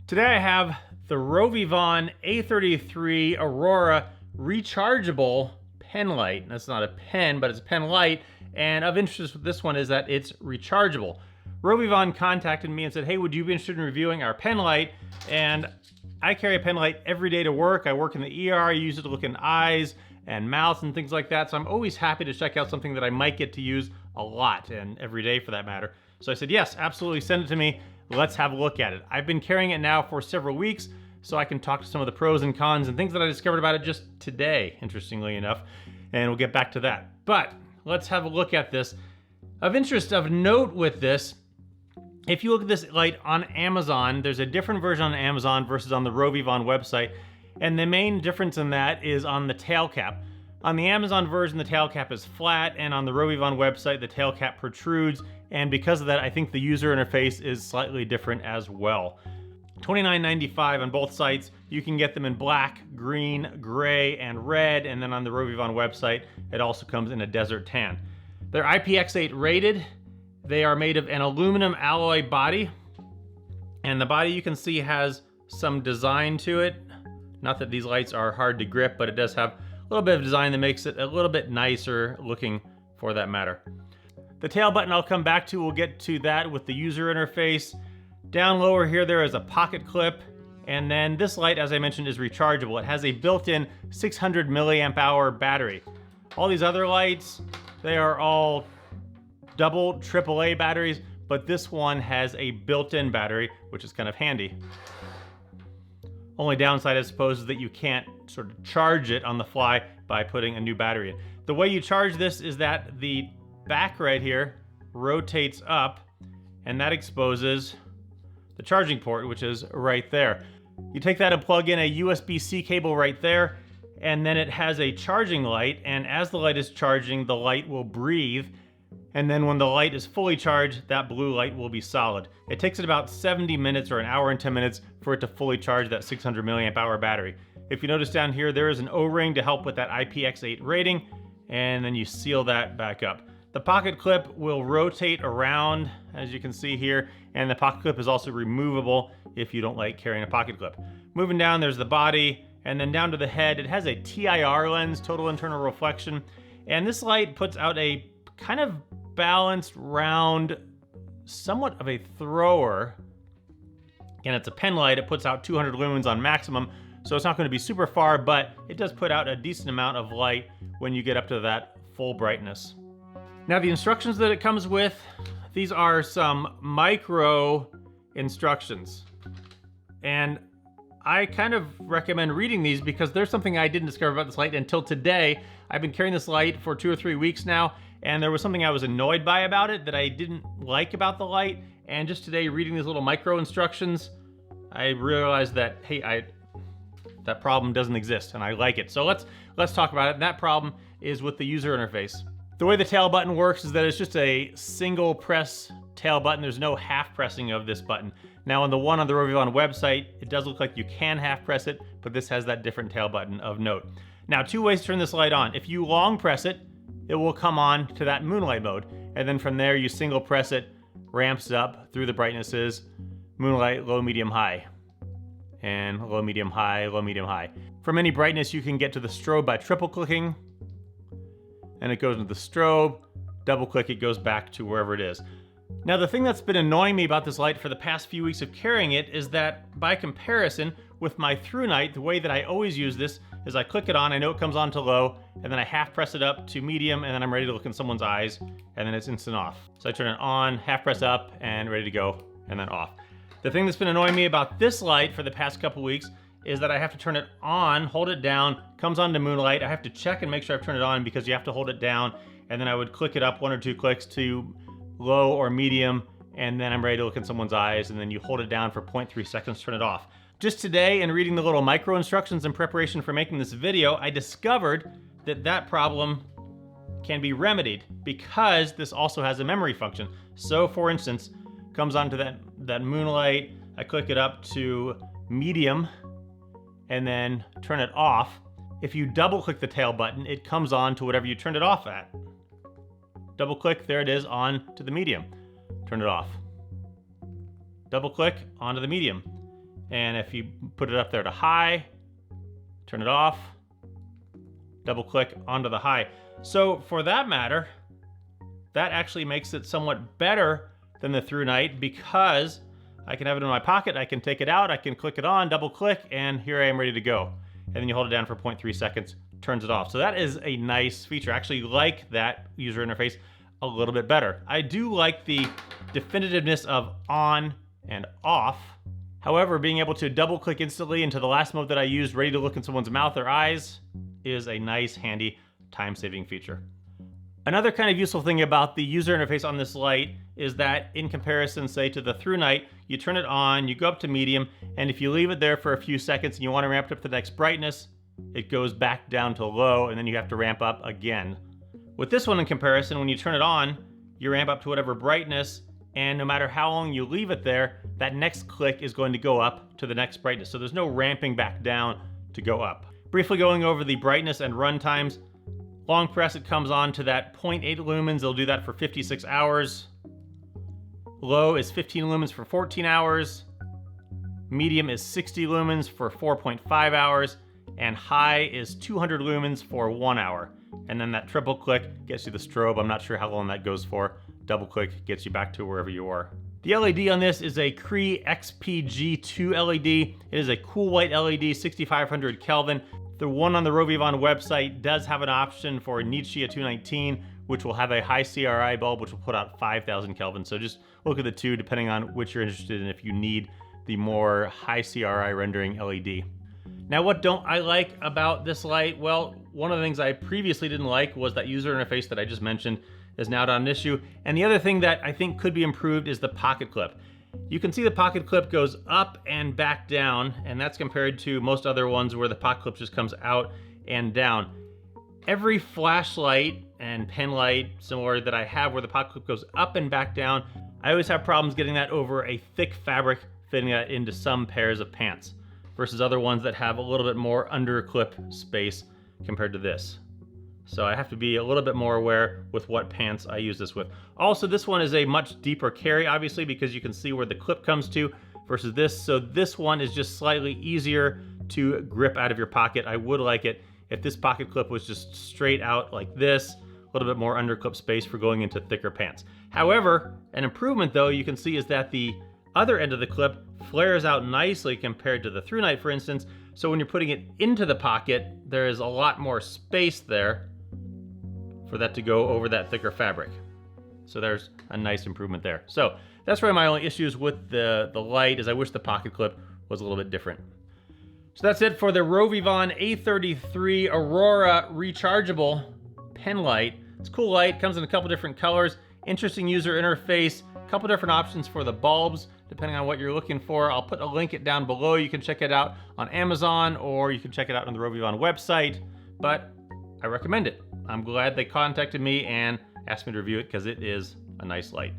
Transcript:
Today I have the RovyVon A33 Aurora Rechargeable Penlight. That's not a pen, but it's a Penlight. And of interest with this one is that it's rechargeable. RovyVon contacted me and said, hey, would you be interested in reviewing our Penlight? And I carry a Penlight every day to work. I work in the ER, I use it to look in eyes and mouths and things like that. So I'm always happy to check out something that I might get to use a lot, and every day for that matter. So I said, yes, absolutely, send it to me. Let's have a look at it. I've been carrying it now for several weeks, so I can talk to some of the pros and cons and things that I discovered about it just today, interestingly enough, and we'll get back to that. But let's have a look at this. Of interest, of note with this, if you look at this light on Amazon, there's a different version on Amazon versus on the RovyVon website, and the main difference in that is on the tail cap. On the Amazon version, the tail cap is flat, and on the RovyVon website, the tail cap protrudes, and because of that, I think the user interface is slightly different as well. $29.95 on both sites. You can get them in black, green, gray, and red, and then on the RovyVon website, it also comes in a desert tan. They're IPX8 rated. They are made of an aluminum alloy body, and the body you can see has some design to it. Not that these lights are hard to grip, but it does have a little bit of design that makes it a little bit nicer looking for that matter. The tail button I'll come back to, we'll get to that with the user interface. Down lower here there is a pocket clip, and then this light, as I mentioned, is rechargeable. It has a built-in 600 milliamp hour battery. All these other lights, they are all double AAA batteries, but this one has a built-in battery, which is kind of handy. Only downside, I suppose, is that you can't sort of charge it on the fly by putting a new battery in. The way you charge this is that the back right here rotates up, and that exposes the charging port, which is right there. You take that and plug in a USB-C cable right there, and then it has a charging light, and as the light is charging, the light will breathe, and then when the light is fully charged, that blue light will be solid. It takes it about 70 minutes or an hour and 10 minutes for it to fully charge that 600 milliamp hour battery. If you notice down here, there is an O-ring to help with that IPX8 rating, and then you seal that back up. The pocket clip will rotate around, as you can see here, and the pocket clip is also removable if you don't like carrying a pocket clip. Moving down, there's the body, and then down to the head. It has a TIR lens, total internal reflection, and this light puts out a kind of balanced, round, somewhat of a thrower. Again, it's a pen light. It puts out 200 lumens on maximum, so it's not going to be super far, but it does put out a decent amount of light when you get up to that full brightness. Now, the instructions that it comes with, these are some micro instructions. And I kind of recommend reading these because there's something I didn't discover about this light until today. I've been carrying this light for 2 or 3 weeks now, and there was something I was annoyed by about it that I didn't like about the light. And just today, reading these little micro instructions, I realized that, hey, that problem doesn't exist, and I like it. So let's talk about it. And that problem is with the user interface. The way the tail button works is that it's just a single press tail button. There's no half pressing of this button. Now on the one on the RovyVon website, it does look like you can half press it, but this has that different tail button of note. Now, 2 ways to turn this light on. If you long press it, it will come on to that moonlight mode. And then from there, you single press it, ramps up through the brightnesses, moonlight, low, medium, high. And low, medium, high, low, medium, high. From any brightness, you can get to the strobe by triple clicking, and it goes into the strobe. Double click, it goes back to wherever it is. Now, the thing that's been annoying me about this light for the past few weeks of carrying it is that by comparison with my through night, the way that I always use this is I click it on, I know it comes on to low, and then I half press it up to medium, and then I'm ready to look in someone's eyes, and then it's instant off. So I turn it on, half press up, and ready to go, and then off. The thing that's been annoying me about this light for the past couple weeks is that I have to turn it on, hold it down, comes on to moonlight. I have to check and make sure I've turned it on because you have to hold it down, and then I would click it up 1 or 2 clicks to low or medium, and then I'm ready to look in someone's eyes, and then you hold it down for 0.3 seconds, turn it off. Just today, in reading the little micro instructions in preparation for making this video, I discovered that that problem can be remedied because this also has a memory function. So for instance, comes onto that moonlight, I click it up to medium, and then turn it off. If you double click the tail button, it comes on to whatever you turned it off at. Double click, there it is, on to the medium. Turn it off. Double click, onto the medium. And if you put it up there to high, turn it off, double click onto the high. So for that matter, that actually makes it somewhat better than the through night because I can have it in my pocket, I can take it out, I can click it on, double click, and here I am ready to go. And then you hold it down for 0.3 seconds, turns it off. So that is a nice feature. I actually like that user interface a little bit better. I do like the definitiveness of on and off. However, being able to double click instantly into the last mode that I used, ready to look in someone's mouth or eyes, is a nice, handy, time-saving feature. Another kind of useful thing about the user interface on this light is that in comparison, say, to the through night, you turn it on, you go up to medium, and if you leave it there for a few seconds and you want to ramp it up to the next brightness, it goes back down to low, and then you have to ramp up again. With this one in comparison, when you turn it on, you ramp up to whatever brightness, and no matter how long you leave it there, that next click is going to go up to the next brightness. So there's no ramping back down to go up. Briefly going over the brightness and run times. Long press, it comes on to that 0.8 lumens. It'll do that for 56 hours. Low is 15 lumens for 14 hours. Medium is 60 lumens for 4.5 hours. And high is 200 lumens for 1 hour. And then that triple click gets you the strobe. I'm not sure how long that goes for. Double click gets you back to wherever you are. The LED on this is a Cree XPG2 LED. It is a cool white LED, 6500 Kelvin. The one on the RovyVon website does have an option for Nietzsche 219, which will have a high CRI bulb, which will put out 5000 Kelvin. So just look at the two, depending on which you're interested in, if you need the more high CRI rendering LED. Now, what don't I like about this light? Well, one of the things I previously didn't like was that user interface that I just mentioned is now not an issue. And the other thing that I think could be improved is the pocket clip. You can see the pocket clip goes up and back down, and that's compared to most other ones where the pocket clip just comes out and down. Every flashlight and pen light similar that I have where the pocket clip goes up and back down, I always have problems getting that over a thick fabric, fitting that into some pairs of pants, versus other ones that have a little bit more under clip space compared to this. So I have to be a little bit more aware with what pants I use this with. Also, this one is a much deeper carry, obviously, because you can see where the clip comes to versus this. So this one is just slightly easier to grip out of your pocket. I would like it if this pocket clip was just straight out like this, a little bit more underclip space for going into thicker pants. However, an improvement though, you can see is that the other end of the clip flares out nicely compared to the through night, for instance. So when you're putting it into the pocket, there is a lot more space there for that to go over that thicker fabric. So there's a nice improvement there. So that's probably my only issues with the light, is I wish the pocket clip was a little bit different. So that's it for the RovyVon A33 Aurora Rechargeable Penlight. It's a cool light, comes in a couple different colors, interesting user interface, a couple different options for the bulbs, depending on what you're looking for. I'll put a link it down below. You can check it out on Amazon, or you can check it out on the RovyVon website, but I recommend it. I'm glad they contacted me and asked me to review it because it is a nice light.